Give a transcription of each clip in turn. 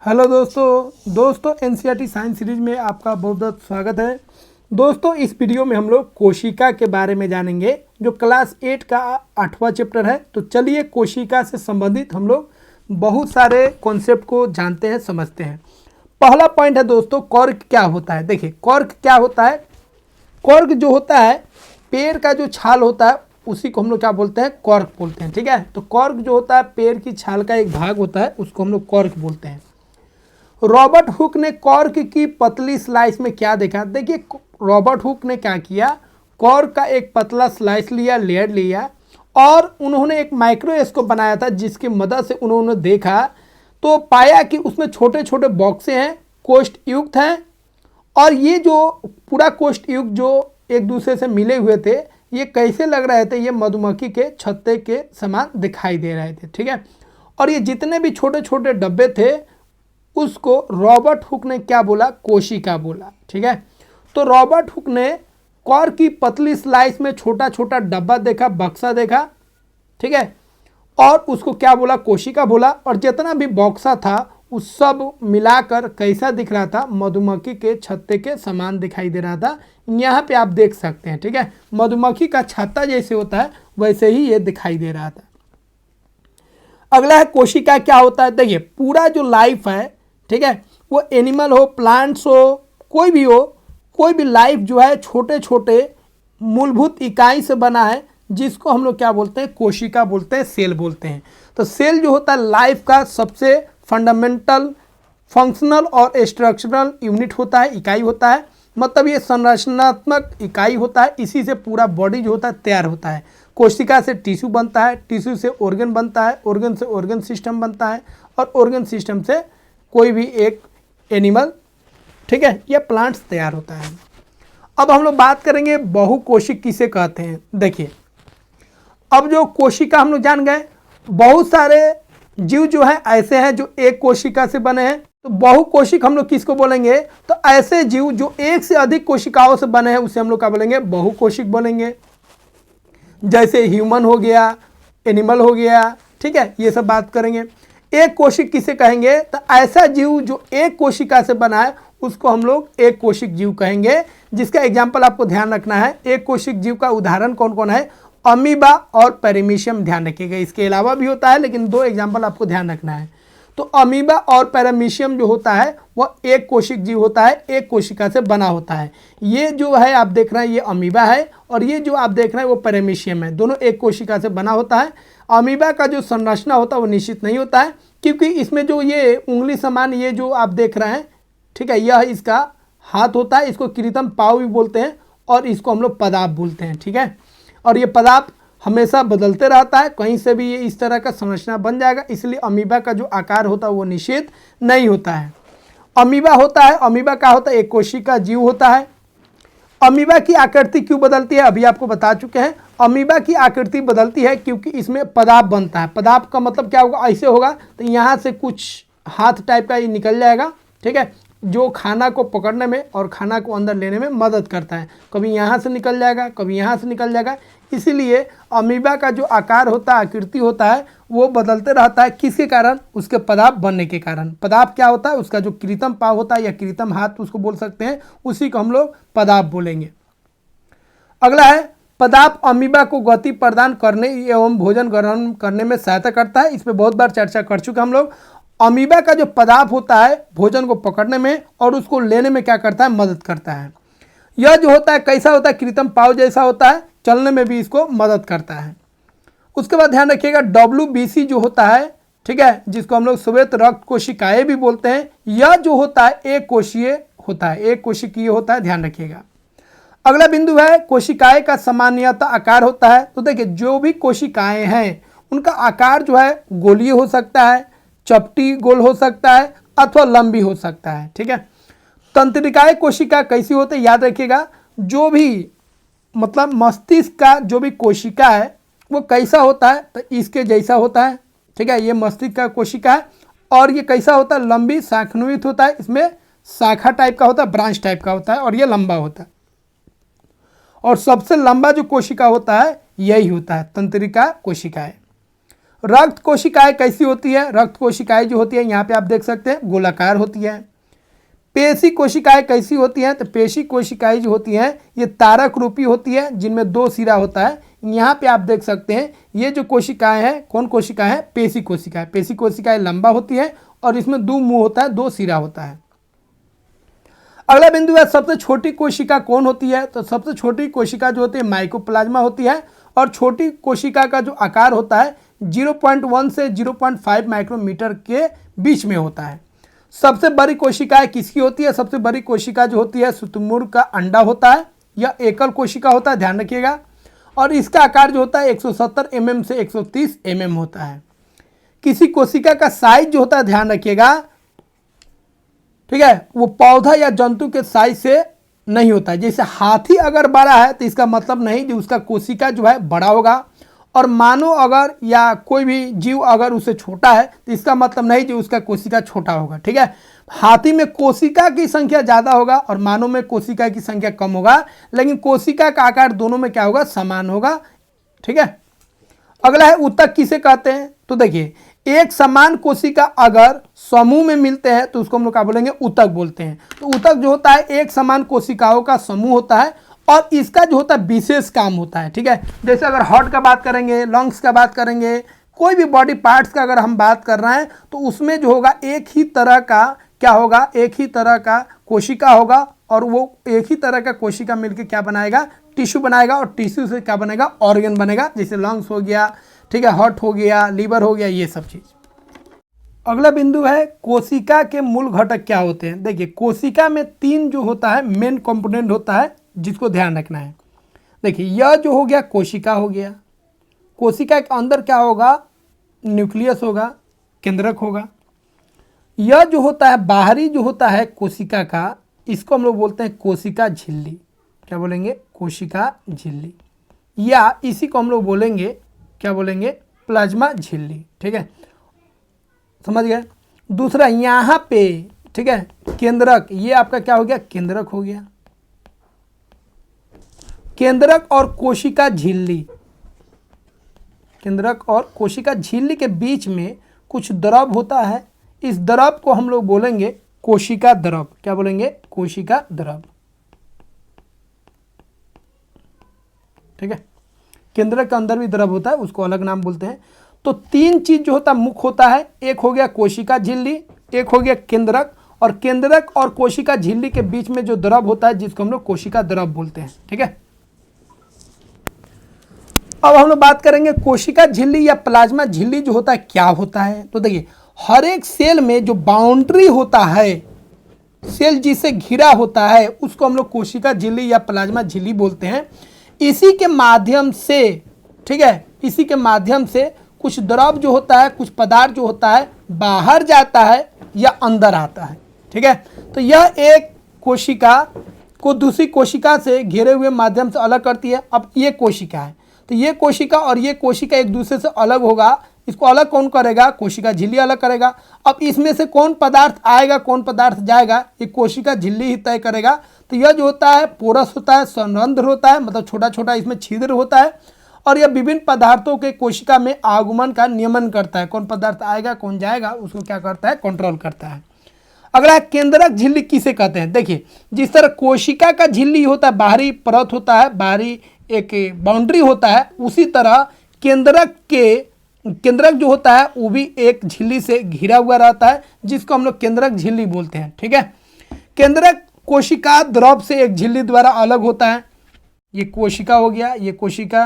Hello दोस्तों NCERT science series में आपका बहुत बहुत स्वागत है। दोस्तों इस वीडियो में हम लोग कोशिका के बारे में जानेंगे जो क्लास 8 का 8वां चैप्टर है। तो चलिए कोशिका से संबंधित हम लोग बहुत सारे कॉन्सेप्ट को जानते हैं, समझते हैं। पहला पॉइंट है दोस्तों, कॉर्क क्या होता है। देखिए कॉर्क क्या होता है। कॉर्क जो होता है पेड़ का जो छाल होता है उसी को हम लोग क्या बोलते हैं, कॉर्क बोलते हैं। ठीक है, तो कॉर्क जो होता है पेड़ की छाल का एक भाग होता है, उसको हम लोग कॉर्क बोलते हैं। रॉबर्ट हुक ने कॉर्क की पतली स्लाइस में क्या देखा। देखिए रॉबर्ट हुक ने क्या किया, कॉर्क का एक पतला स्लाइस लिया, लेयर लिया और उन्होंने एक माइक्रोस्कोप बनाया था जिसकी मदद से उन्होंने देखा तो पाया कि उसमें छोटे छोटे बॉक्से हैं, कोष्ठ युक्त हैं और ये जो पूरा कोष्ठ युक्त जो एक दूसरे से मिले हुए थे ये कैसे लग रहे थे, ये मधुमक्खी के छत्ते के समान दिखाई दे रहे थे। ठीक है, और ये जितने भी छोटे छोटे डब्बे थे उसको रॉबर्ट हुक ने क्या बोला, कोशिका बोला। ठीक है, तो रॉबर्ट हुक ने कॉर्क की पतली स्लाइस में छोटा छोटा डब्बा देखा, बक्सा देखा। ठीक है, और उसको क्या बोला, कोशिका बोला। और जितना भी बक्सा था उस सब मिलाकर कैसा दिख रहा था, मधुमक्खी के छत्ते के समान दिखाई दे रहा था। यहाँ पे आप देख सकते हैं। ठीक है, मधुमक्खी का छत्ता जैसे होता है वैसे ही ये दिखाई दे रहा था। अगला है कोशिका क्या होता है। देखिए पूरा जो लाइफ है, ठीक है, वो एनिमल हो, प्लांट्स हो, कोई भी हो, कोई भी लाइफ जो है छोटे छोटे मूलभूत इकाई से बना है जिसको हम लोग क्या बोलते हैं, कोशिका बोलते हैं, सेल बोलते हैं। तो सेल जो होता है लाइफ का सबसे फंडामेंटल, फंक्शनल और स्ट्रक्चरल यूनिट होता है, इकाई होता है। मतलब ये संरचनात्मक इकाई होता है, इसी से पूरा बॉडी जो होता है तैयार होता है। कोशिका से टिश्यू बनता है, टिश्यू से ऑर्गन बनता है, ऑर्गन से ऑर्गन सिस्टम बनता है और ऑर्गन सिस्टम से कोई भी एक एनिमल, ठीक है, या प्लांट्स तैयार होता है। अब हम लोग बात करेंगे बहुकोशिक किसे कहते हैं। देखिए अब जो कोशिका हम लोग जान गए, बहुत सारे जीव जो है ऐसे हैं जो एक कोशिका से बने हैं। तो बहुकोशिक हम लोग किसको बोलेंगे, तो ऐसे जीव जो एक से अधिक कोशिकाओं से बने हैं उसे हम लोग क्या बोलेंगे, बहुकोशिक बोलेंगे। जैसे ह्यूमन हो गया, एनिमल हो गया, ठीक है, ये सब बात करेंगे। एक कोशिक किसे कहेंगे, तो ऐसा जीव जो एक कोशिका से बना है उसको हम लोग एक कोशिक जीव कहेंगे। जिसका एग्जाम्पल आपको ध्यान रखना है, एक कोशिक जीव का उदाहरण कौन कौन है, अमीबा और पैरामीशियम, ध्यान रखिएगा। इसके अलावा भी होता है लेकिन दो एग्जाम्पल आपको ध्यान रखना है। तो अमीबा और पैरामीशियम जो होता है वह एक कोशिक जीव होता है, एक कोशिका से बना होता है। ये जो है आप देख रहे हैं ये अमीबा है और ये जो आप देख रहे हैं वो पैरामीशियम है, दोनों एक कोशिका से बना होता है। अमीबा का जो संरचना होता है वो निश्चित नहीं होता है क्योंकि इसमें जो ये उंगली समान ये जो आप देख रहे हैं, ठीक है, यह इसका हाथ होता है। इसको कृत्रिम पाँव भी बोलते हैं और इसको हम लोग पदार्थ बोलते हैं। ठीक है, और ये पदार्थ हमेशा बदलते रहता है, कहीं से भी ये इस तरह का संरचना बन जाएगा, इसलिए अमीबा का जो आकार होता है वो निश्चित नहीं होता है। अमीबा होता है, अमीबा क्या होता है, एक कोशिका जीव होता है। अमीबा की आकृति क्यों बदलती है, अभी आपको बता चुके हैं। अमीबा की आकृति बदलती है क्योंकि इसमें पदार्थ बनता है। पदार्थ का मतलब क्या होगा, ऐसे होगा तो यहाँ से कुछ हाथ टाइप का ये निकल जाएगा, ठीक है, जो खाना को पकड़ने में और खाना को अंदर लेने में मदद करता है। कभी यहाँ से निकल जाएगा, कभी यहाँ से निकल जाएगा। इसीलिए अमीबा का जो आकार होता है, आकृति होता है, वो बदलते रहता है। किसके कारण, उसके पदार्थ बनने के कारण। पदार्थ क्या होता है, उसका जो कृत्रिम पाँव होता है या कृत्रिम हाथ उसको बोल सकते हैं, उसी को हम लोग पदार्थ बोलेंगे। अगला है पदार्थ अमीबा को गति प्रदान करने एवं भोजन ग्रहण करने में सहायता करता है। इस पर बहुत बार चर्चा कर चुके हम लोग। अमीबा का जो पदार्थ होता है भोजन को पकड़ने में और उसको लेने में क्या करता है, मदद करता है। यह जो होता है कैसा होता है, कृत्रिम पाँव जैसा होता है, चलने में भी इसको मदद करता है। उसके बाद ध्यान रखिएगा WBC जो होता है, ठीक है, जिसको हम लोग श्वेत रक्त कोशिकाएं भी बोलते हैं, यह जो होता है एक कोशीय होता है, एक कोशिकीय होता है, ध्यान रखिएगा। अगला बिंदु है कोशिकाएं का सामान्यतः आकार होता है। तो देखिए जो भी कोशिकाएं हैं उनका आकार जो है गोलीय हो सकता है, चपटी गोल हो सकता है अथवा लंबी हो सकता है। ठीक है, तंत्रिकाएं कोशिका कैसी होती है, याद रखिएगा, जो भी मतलब मस्तिष्क का जो भी कोशिका है वो कैसा होता है, तो इसके जैसा होता है। ठीक है, ये मस्तिष्क का कोशिका है और ये कैसा होता है, लंबी शाखान्वित होता है, इसमें शाखा टाइप का होता है, ब्रांच टाइप का होता है और ये लंबा होता है। और सबसे लंबा जो कोशिका होता है यही होता है तंत्रिका कोशिका है। रक्त कोशिकाएं कैसी होती है? रक्त कोशिकाएं जो होती है यहाँ पे आप देख सकते हैं गोलाकार होती है। पेशी कोशिकाएं कैसी होती हैं? तो पेशी कोशिकाएं जो होती हैं ये तारक रूपी होती है जिनमें 2 सिरा होता है। यहाँ पे आप देख सकते हैं ये जो कोशिकाएं हैं कौन कोशिकाएं हैं? पेशी कोशिकाएं। पेशी कोशिकाएं लंबा होती है और इसमें 2 मुंह होता है, 2 सिरा होता है। अगला बिंदु है सबसे छोटी कोशिका कौन होती है? तो सबसे छोटी कोशिका जो होती है माइकोप्लाज्मा होती है और छोटी कोशिका का जो आकार होता है 0.1 से 0.5 माइक्रोमीटर के बीच में होता है। सबसे बड़ी कोशिका किसकी होती है? सबसे बड़ी कोशिका जो होती है शुतुरमुर्ग का अंडा होता है। यह एकल कोशिका होता है, ध्यान रखिएगा, और इसका आकार जो होता है 170 mm से 130 mm होता है। किसी कोशिका का साइज जो होता है ध्यान रखिएगा, ठीक है, वो पौधा या जंतु के साइज से नहीं होता है। जैसे हाथी अगर बड़ा है तो इसका मतलब नहीं कि उसका कोशिका जो है बड़ा होगा, और मानव अगर या कोई भी जीव अगर उससे छोटा है तो इसका मतलब नहीं कि उसका कोशिका छोटा होगा। ठीक है, हाथी में कोशिका की संख्या ज़्यादा होगा और मानव में कोशिका की संख्या कम होगा, लेकिन कोशिका का आकार दोनों में क्या होगा? समान होगा। ठीक है, अगला है ऊतक किसे कहते हैं? तो देखिए एक समान कोशिका अगर समूह में मिलते हैं तो उसको हम लोग क्या बोलेंगे? ऊतक बोलते हैं। तो ऊतक जो होता है एक समान कोशिकाओं का समूह होता है और इसका जो होता है विशेष काम होता है। ठीक है, जैसे अगर हार्ट का बात करेंगे, लंग्स का बात करेंगे, कोई भी बॉडी पार्ट्स का अगर हम बात कर रहे हैं तो उसमें जो होगा एक ही तरह का क्या होगा? एक ही तरह का कोशिका होगा और वो एक ही तरह का कोशिका मिलकर क्या बनाएगा? टिश्यू बनाएगा, और टिश्यू से क्या बनेगा? ऑर्गन बनेगा, जैसे लंग्स हो गया, ठीक है, हार्ट हो गया, लीवर हो गया, ये सब चीज़। अगला बिंदु है कोशिका के मूल घटक क्या होते हैं? देखिए कोशिका में 3 जो होता है मेन कंपोनेंट होता है जिसको ध्यान रखना है। देखिए यह जो हो गया कोशिका हो गया, कोशिका के अंदर क्या होगा? न्यूक्लियस होगा, केंद्रक होगा। यह जो होता है बाहरी जो होता है कोशिका का, इसको हम लोग बोलते हैं कोशिका झिल्ली। क्या बोलेंगे? कोशिका झिल्ली, या इसी को हम लोग बोलेंगे क्या बोलेंगे? प्लाज्मा झिल्ली। ठीक है, समझ गए। दूसरा यहाँ पे, ठीक है, केंद्रक, ये आपका क्या हो गया? केंद्रक हो गया। केंद्रक और कोशिका झिल्ली, केंद्रक और कोशिका झिल्ली के बीच में कुछ द्रव होता है, इस द्रव को हम लोग बोलेंगे कोशिका द्रव। क्या बोलेंगे? कोशिका द्रव। ठीक है, केंद्रक के अंदर भी द्रव होता है, उसको अलग नाम बोलते हैं। तो 3 चीज जो होता है मुख्य होता है, एक हो गया कोशिका झिल्ली, एक हो गया केंद्रक, और केंद्रक और कोशिका झिल्ली के बीच में जो द्रव होता है जिसको हम लोग कोशिका द्रव बोलते हैं। ठीक है, अब हम लोग बात करेंगे कोशिका झिल्ली या प्लाज्मा झिल्ली जो होता है क्या होता है। तो देखिए हर एक सेल में जो बाउंड्री होता है, सेल जिसे घिरा होता है, उसको हम लोग कोशिका झिल्ली या प्लाज्मा झिल्ली बोलते हैं। इसी के माध्यम से, ठीक है, इसी के माध्यम से कुछ द्रव जो होता है, कुछ पदार्थ जो होता है बाहर जाता है या अंदर आता है। ठीक है, तो यह एक कोशिका को दूसरी कोशिका से घेरे हुए माध्यम से अलग करती है। अब ये कोशिका है, तो ये कोशिका और ये कोशिका एक दूसरे से अलग होगा, इसको अलग कौन करेगा? कोशिका झिल्ली अलग करेगा। अब इसमें से कौन पदार्थ आएगा, कौन पदार्थ जाएगा, ये कोशिका झिल्ली ही तय करेगा। तो यह जो होता है पोरस होता है, संरंध्र होता है, मतलब छोटा छोटा इसमें छिद्र होता है, और यह विभिन्न पदार्थों के कोशिका में आगमन का नियमन करता है। कौन पदार्थ आएगा, कौन जाएगा, उसको क्या करता है? कंट्रोल करता है। अगला केंद्रक झिल्ली किसे कहते हैं? देखिए जिस तरह कोशिका का झिल्ली होता है, बाहरी परत होता है, बाहरी एक बाउंड्री होता है, उसी तरह केंद्रक जो होता है वो भी एक झिल्ली से घिरा हुआ रहता है, जिसको हम लोग केंद्रक झिल्ली बोलते हैं। ठीक है, केंद्रक कोशिका द्रव से एक झिल्ली द्वारा अलग होता है। ये कोशिका हो गया, ये कोशिका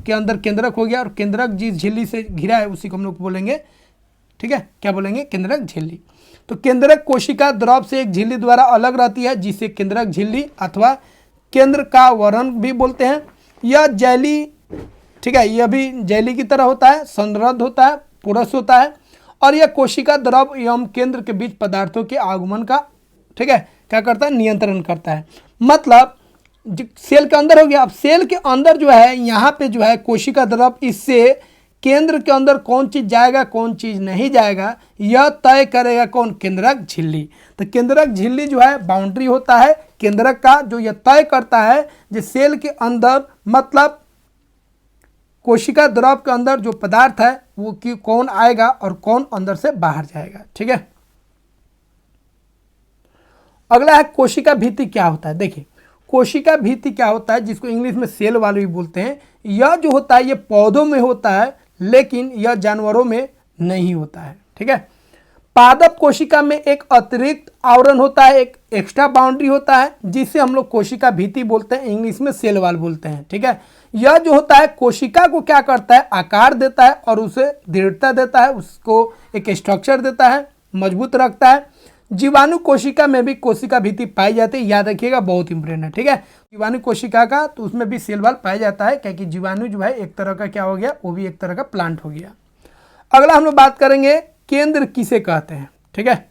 के अंदर केंद्रक हो गया, और केंद्रक जिस झिल्ली से घिरा है उसी को हम लोग बोलेंगे, ठीक है, क्या बोलेंगे? केंद्रक झिल्ली। तो केंद्रक कोशिका द्रव से एक झिल्ली द्वारा अलग रहती है, जिसे केंद्रक झिल्ली अथवा केंद्र का वरण भी बोलते हैं। यह जेली, ठीक है, यह भी जेली की तरह होता है, संरंध्र होता है, पोरस होता है, और यह कोशिका द्रव एवं केंद्र के बीच पदार्थों के आगमन का, ठीक है, क्या करता है? नियंत्रण करता है। मतलब सेल के अंदर हो गया। अब सेल के अंदर जो है यहाँ पे जो है कोशिका द्रव, इससे केंद्र के अंदर कौन चीज़ जाएगा, कौन चीज़ नहीं जाएगा, यह तय करेगा कौन? केंद्रक झिल्ली। तो केंद्रक झिल्ली जो है बाउंड्री होता है केंद्रक का, जो यह तय करता है जो सेल के अंदर, मतलब कोशिका द्रव के अंदर जो पदार्थ है वो कि कौन आएगा और कौन अंदर से बाहर जाएगा। ठीक है, अगला है कोशिका भित्ति क्या होता है। देखिए कोशिका भित्ति क्या होता है, जिसको इंग्लिश में सेल वाल भी बोलते हैं। यह जो होता है ये पौधों में होता है, लेकिन यह जानवरों में नहीं होता है। ठीक है, पादप कोशिका में एक अतिरिक्त आवरण होता है, एक एक्स्ट्रा बाउंड्री होता है, जिसे हम लोग कोशिका भित्ति बोलते हैं, इंग्लिश में सेल वाल बोलते हैं। ठीक है, यह जो होता है कोशिका को क्या करता है, आकार देता है और उसे दृढ़ता देता है, उसको एक स्ट्रक्चर देता है, मजबूत रखता है। जीवाणु कोशिका में भी कोशिका भित्ति पाई जाती है, याद रखिएगा, बहुत इंपॉर्टेंट है। ठीक है, जीवाणु कोशिका का तो उसमें भी सेल वाल पाया जाता है, क्योंकि जीवाणु जो है एक तरह का क्या हो गया, वो भी एक तरह का प्लांट हो गया। अगला हम लोग बात करेंगे केंद्र किसे कहते हैं। ठीक है,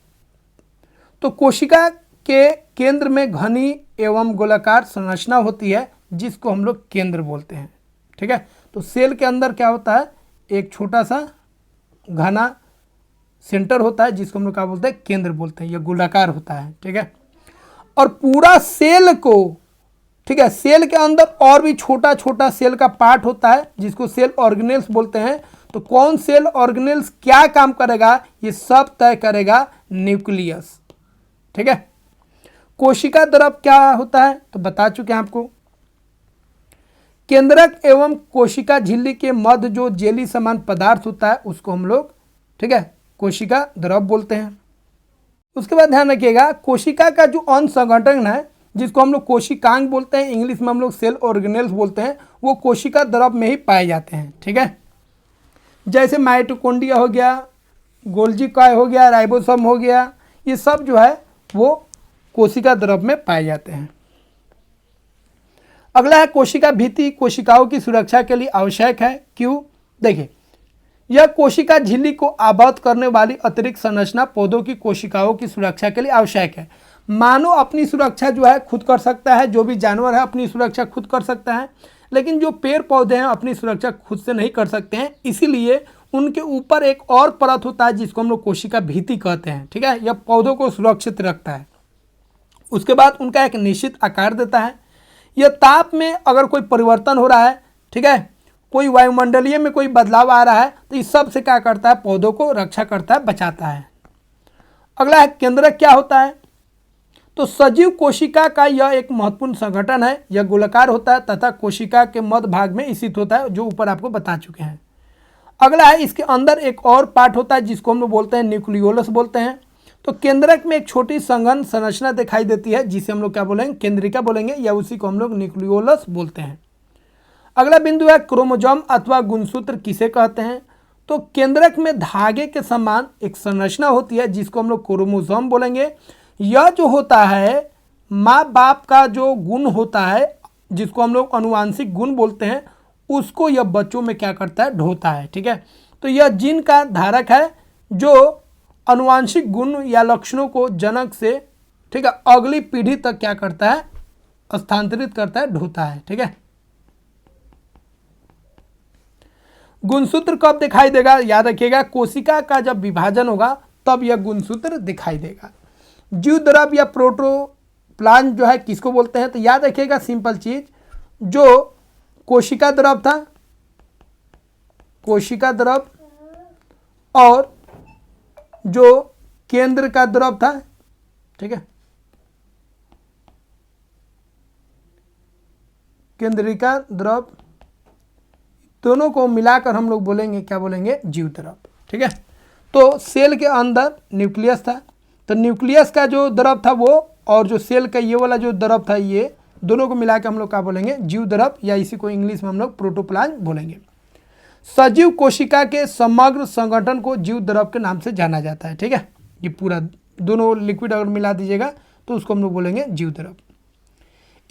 तो कोशिका के केंद्र में घनी एवं गोलाकार संरचना होती है, जिसको हम लोग केंद्र बोलते हैं। ठीक है, तो सेल के अंदर क्या होता है, एक छोटा सा घना सेंटर होता है, जिसको हम लोग क्या बोलते हैं, केंद्र बोलते हैं, यह गोलाकार होता है। ठीक है, और पूरा सेल को, ठीक है, सेल के अंदर और भी छोटा छोटा सेल का पार्ट होता है, जिसको सेल ऑर्गेनेल्स बोलते हैं। तो कौन सेल ऑर्गेनेल्स क्या काम करेगा, ये सब तय करेगा न्यूक्लियस। ठीक है, कोशिका द्रव क्या होता है तो बता चुके हैं आपको। केंद्रक एवं कोशिका झिल्ली के मध्य जो जेली समान पदार्थ होता है, उसको हम लोग, ठीक है, कोशिका द्रव बोलते हैं। उसके बाद ध्यान रखिएगा, कोशिका का जो अंग संगठन है, जिसको हम लोग कोशिकांग बोलते हैं, इंग्लिश में हम लोग सेल ऑर्गेनेल्स बोलते हैं, वो कोशिका द्रव में ही पाए जाते हैं। ठीक है, जैसे माइटोकॉन्ड्रिया हो गया, गोल्जी कॉय हो गया, राइबोसोम हो गया, ये सब जो है वो कोशिका द्रव में पाए जाते हैं। अगला है कोशिका भित्ति कोशिकाओं की सुरक्षा के लिए आवश्यक है। क्यों? देखिए, यह कोशिका झिल्ली को आबद्ध करने वाली अतिरिक्त संरचना पौधों की कोशिकाओं की सुरक्षा के लिए आवश्यक है। मानव अपनी सुरक्षा जो है खुद कर सकता है, जो भी जानवर है अपनी सुरक्षा खुद कर सकता है, लेकिन जो पेड़ पौधे हैं अपनी सुरक्षा खुद से नहीं कर सकते हैं, इसीलिए उनके ऊपर एक और परत होता है, जिसको हम लोग कोशिका भित्ति कहते हैं। ठीक है, यह पौधों को सुरक्षित रखता है। उसके बाद उनका एक निश्चित आकार देता है। यह ताप में अगर कोई परिवर्तन हो रहा है, ठीक है, कोई वायुमंडलीय में कोई बदलाव आ रहा है, तो इस सब से क्या करता है, पौधों को रक्षा करता है, बचाता है। अगला है केंद्रक क्या होता है, तो सजीव कोशिका का यह एक महत्वपूर्ण संगठन है। यह गोलाकार होता है तथा कोशिका के मध्य भाग में स्थित होता है, जो ऊपर आपको बता चुके हैं। अगला है, इसके अंदर एक और पार्ट होता है, जिसको हम लोग बोलते हैं न्यूक्लियोलस बोलते हैं। तो केंद्रक में एक छोटी संघन संरचना दिखाई देती है, जिसे हम लोग क्या बोलेंगे, केंद्रिका बोलेंगे, या उसी को हम लोग न्यूक्लियोलस बोलते हैं। अगला बिंदु है क्रोमोजोम अथवा गुणसूत्र किसे कहते हैं। तो केंद्रक में धागे के समान एक संरचना होती है, जिसको हम लोग क्रोमोजोम बोलेंगे। यह जो होता है माँ बाप का जो गुण होता है, जिसको हम लोग अनुवांशिक गुण बोलते हैं, उसको यह बच्चों में क्या करता है, ढोता है। ठीक है, तो यह जीन का धारक है, जो अनुवांशिक गुण या लक्षणों को जनक से, ठीक है, अगली पीढ़ी तक क्या करता है, स्थानांतरित करता है, ढोता है। ठीक है, गुणसूत्र कब दिखाई देगा, याद रखिएगा, कोशिका का जब विभाजन होगा तब यह गुणसूत्र दिखाई देगा। जीव द्रव या प्रोटोप्लाज्म जो है किसको बोलते हैं, तो याद रखिएगा सिंपल चीज, जो कोशिका द्रव था, कोशिका द्रव, और जो केंद्र का द्रव था, ठीक है, केंद्रिका द्रव, दोनों को मिलाकर हम लोग बोलेंगे, क्या बोलेंगे, जीव द्रव। ठीक है, तो सेल के अंदर न्यूक्लियस था, तो न्यूक्लियस का जो द्रव था वो, और जो सेल का ये वाला जो द्रव था, ये दोनों को मिलाकर हम लोग क्या बोलेंगे, जीव द्रव, या इसी को इंग्लिश में हम लोग प्रोटोप्लाज्म बोलेंगे। सजीव कोशिका के समग्र संगठन को जीव द्रव के नाम से जाना जाता है। ठीक है, ये पूरा दोनों लिक्विड अगर मिला दीजिएगा तो उसको हम लोग बोलेंगे जीव द्रव।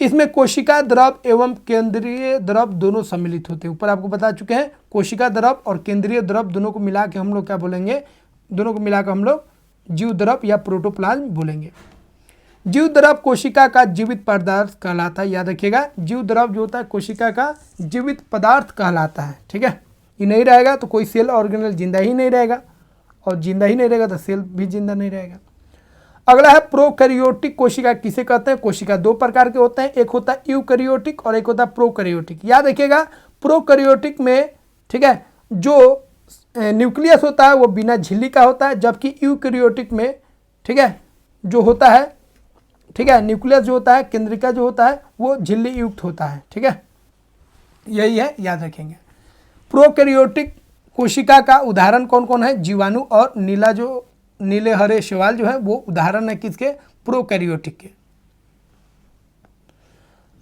इसमें कोशिका द्रव एवं केंद्रीय द्रव दोनों सम्मिलित होते हैं। ऊपर आपको बता चुके हैं, कोशिका द्रव और केंद्रीय द्रव दोनों को मिला के हम लोग क्या बोलेंगे, दोनों को मिलाकर हम लोग जीव द्रव या प्रोटोप्लाज्म बोलेंगे। जीव द्रव कोशिका का जीवित पदार्थ कहलाता है। याद रखिएगा, जीव द्रव जो होता है कोशिका का जीवित पदार्थ कहलाता है। ठीक है, ये नहीं रहेगा तो कोई सेल ऑर्गेनेल जिंदा ही नहीं रहेगा, और जिंदा ही नहीं रहेगा तो सेल भी जिंदा नहीं रहेगा। अगला है प्रोकैरियोटिक कोशिका किसे कहते हैं। कोशिका दो प्रकार के होते हैं, एक होता है यूकैरियोटिक और एक होता है प्रोकैरियोटिक। याद रखिएगा, प्रोकैरियोटिक में, ठीक है, जो न्यूक्लियस होता है वो बिना झिल्ली का होता है, जबकि यूकैरियोटिक में, ठीक है, जो होता है, ठीक है, न्यूक्लियस जो होता है, केंद्रिका जो होता है वो झिल्ली युक्त होता है, ठीक है, यही है, याद रखेंगे। प्रोकैरियोटिक कोशिका का उदाहरण कौन कौन है? जीवाणु और नीला जो नीले हरे शैवाल जो है वो उदाहरण है किसके? प्रोकैरियोटिक के।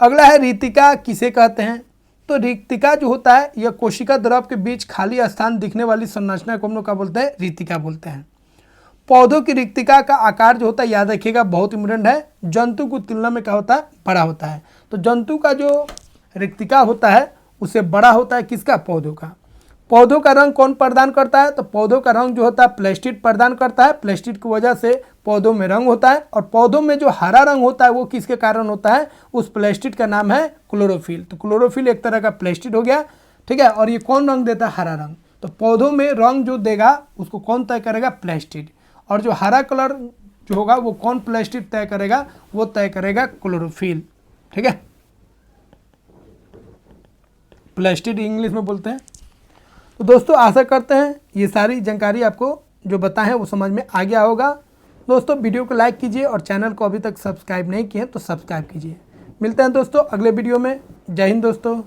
अगला है रिक्तिका किसे कहते हैं? तो रिक्तिका जो होता है यह कोशिका द्रव के बीच खाली स्थान दिखने वाली संरचना को हम लोग क्या बोलते हैं? रिक्तिका बोलते हैं। पौधों की रिक्तिका का आकार जो होता है, याद रखिएगा, बहुत इंपॉर्टेंट है, जंतु की तुलना में क्या होता है? बड़ा होता है। तो जंतु का जो रिक्तिका होता है उससे बड़ा होता है किसका? पौधों का। पौधों का रंग कौन प्रदान करता है? तो पौधों का रंग जो होता है प्लास्टिड प्रदान करता है। प्लास्टिड की वजह से पौधों में रंग होता है, और पौधों में जो हरा रंग होता है वो किसके कारण होता है? उस प्लास्टिड का नाम है क्लोरोफिल। तो क्लोरोफिल एक तरह का प्लास्टिड हो गया, ठीक है, और ये कौन रंग देता है? हरा रंग। तो पौधों में रंग जो देगा उसको कौन तय करेगा? प्लास्टिड। और जो हरा कलर जो होगा वो कौन प्लास्टिड तय करेगा? वो तय करेगा क्लोरोफिल, ठीक है, प्लास्टिड इंग्लिश में बोलते हैं। तो दोस्तों आशा करते हैं ये सारी जानकारी आपको जो बताएं वो समझ में आ गया होगा। दोस्तों वीडियो को लाइक कीजिए और चैनल को अभी तक सब्सक्राइब नहीं किए तो सब्सक्राइब कीजिए। मिलते हैं दोस्तों अगले वीडियो में। जय हिंद दोस्तों।